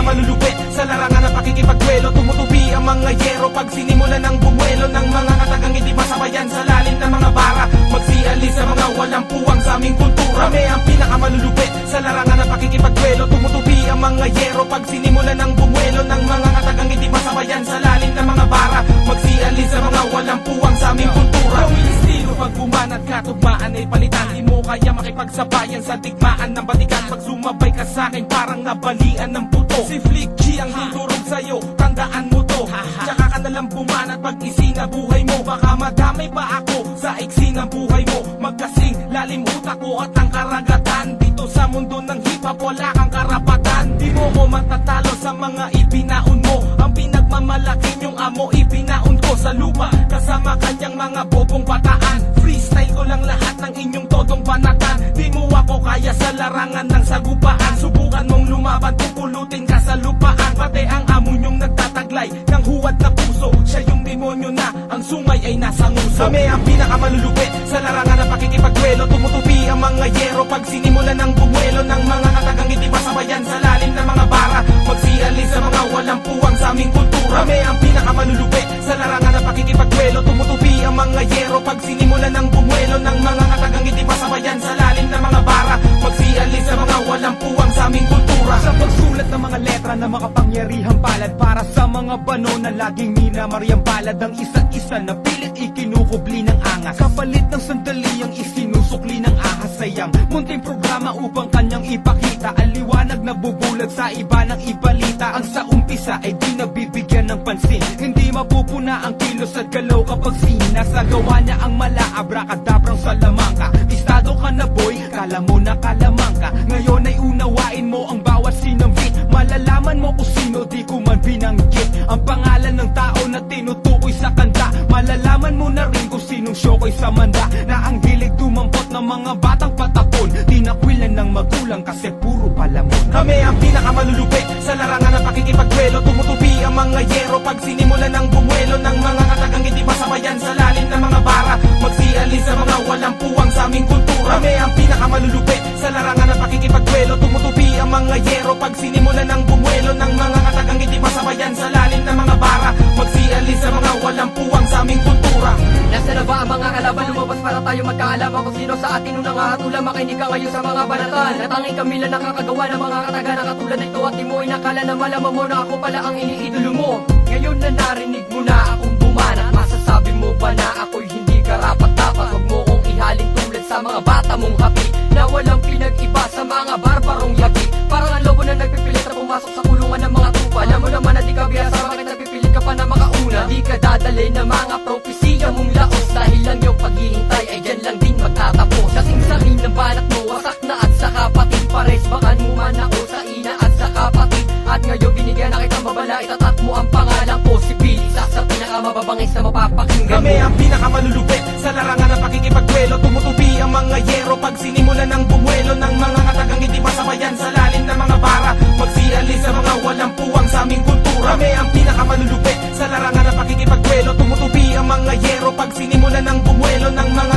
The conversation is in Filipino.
pinakamalulupit sa larangan ng pakikipagduelo. Tumutubi ang mga yero pag sinimulan ng bumuelo ng mga katagang hindi masabayan sa lalim ng mga bara. Magsialis sa mga walang puwang sa aming kultura. Kami ang pinakamalulupit sa larangan ng pakikipagduelo. Tumutubi ang mga yero pag sinimulan ng bumuelo ng mga katagang hindi masabayan sa lalim ng mga bara. Magsialis sa mga walang puwang sa aming kultura. Gawin estilo pag bumanat ka, tugmaan ay palitan. Di mo kaya makipagsabayan sa digmaan ng batikan. Pag sumabay ka sa'kin parang nabalian ng puto. Si Flick G ang tuturog sa'yo, tandaan mo to. Tsaka ka nalang bumanat pag isinabuhay mo. Baka madamay pa ako sa iksi ng buhay mo. Magkasing lalim utak ko at ang karagatan. Dito sa mundo ng hip-hop wala kang karapatan. Di mo ko matatalo sa mga ibinaon mo. Ang pinagmamalaki yung amo ibinaon ko sa lupa. Kasama kanyang mga bobong bataan. Freestyle ko lang lahat ng inyong todong banatan. Di mo ako kaya sa larangan ng sagupaan. Subukan mong lumaban, pupulutin ka sa lupaan. Pati ang amo nyong nagtataglay ng huwad na puso. Siya yung demonyo na ang sungay ay nasa nguso. Kami ang pinakamalulupit sa larangan ng pakikipagduelo. Tumutubi ang mga yero pag sinimulan ng bumuelo ng mga katagang hindi masabayan sa lalim ng mga bara. Magsialis sa mga walang puwang sa aming kultura. Kami ang pinakamalulupit sa larangan ng pakikipagduelo. Tumutubi ang mga yero pag sinimulan ng bumuelo ng mga katagang hindi masabayan sa lalim ng mga bara. Magsialis sa mga walang puwang sa aming kultura. Sa pagsulat ng mga letra na makapangyarihang palad para sa mga bano na laging minamaryang palad ang isa't isa na pilit ikinukubli ng angas. Kapalit ng sandali ang isinusukli ng ahas. Sayang munting programa upang kanyang ipakita ang liwanag na bubulag sa iba ng ibalita. Ang sa umpisa ay di nabibigyan ng pansin. Hindi mapupuna ang kilos at galaw kapag sinasagawa niya ang mala abracadabrang salamangka. Pistado ka na boy, kala mo na kalamang ka. Ngayon ay unawain mo ang bawat sinambit. Malalaman mo kung sino di ko man binanggit. Ang pangalan ng tao na tinutukoy sa kanta. Malalaman mo na rin kung sinong syokoy sa manda. Na ang hilig dumampot ng mga batang patapon. Tinakwilan ng magulang kasi puro palamon. Kami ang pinakamalulupit sa larangan ng pakikipagduelo. Tumutubi ang mga yero pag sinimulan ng bumuelo ng mga katagang hindi masabayan sa lalim ng mga bara. Magsialis sa mga walang puwang sa aming kultura. Kami ang pinakamalulupit sa larangan ng pakikipagduelo. Tumutubi ang mga yero pag sinimulan ng bumuelo ng mga katagang hindi masabayan sa lalim ng mga bara. Magsialis sa mga walang puwang sa aming kultura. Nasa na ba ang mga kalaban? Lumabas para tayo magkaalaman kung sino sa atin nung nangahatula. Makinig ka ngayon sa mga banatan. Natanging kami lang nakakagawa ng mga kataga na katulad nito. At di mo inakala na malaman mo na ako pala ang iniidolo mo. Ngayon na narinig mo na akong bumanat. Masasabi mo ba na ako'y hindi karapat-dapat? Huwag mo kong ihalin tulad sa mga bata mong hapi na walang pinag-iba sa mga barbarong yabi. Parang ang lobo na nagpipilit na pumasok sa kulungan ng mga tupa. Alam mo naman na di ka biyasa, bakit nagpipilit ka pa na makauna? Di ka dadali ng mga propesiya mong laos. Dahil lang yung paghihintay ay dyan lang din magtatapos. Kasing sakin ng banat mo, wasak na at sa kapatid. Pares bakan mo man ako sa ina at sa kapatid. At ngayon binigyan na kitang babala, itatak mo ang pangalan ko. Si Billy, isa sa pinakamababangis na mapapakinggan mo. Kami ang pinakamalulupit sa larangan ng pakikipagduelo. Tumutubi ang mga yero pag sinimulan ng bumuelo ng mga katagang hindi masabayan sa lalim ng mga bara. Magsialis sa mga walang puwang sa aming kultura. Kami ang pinakamalulupit sa larangan ng pakikipagduelo. Tumutubi ang mga yero pag sinimulan ng bumuelo ng mga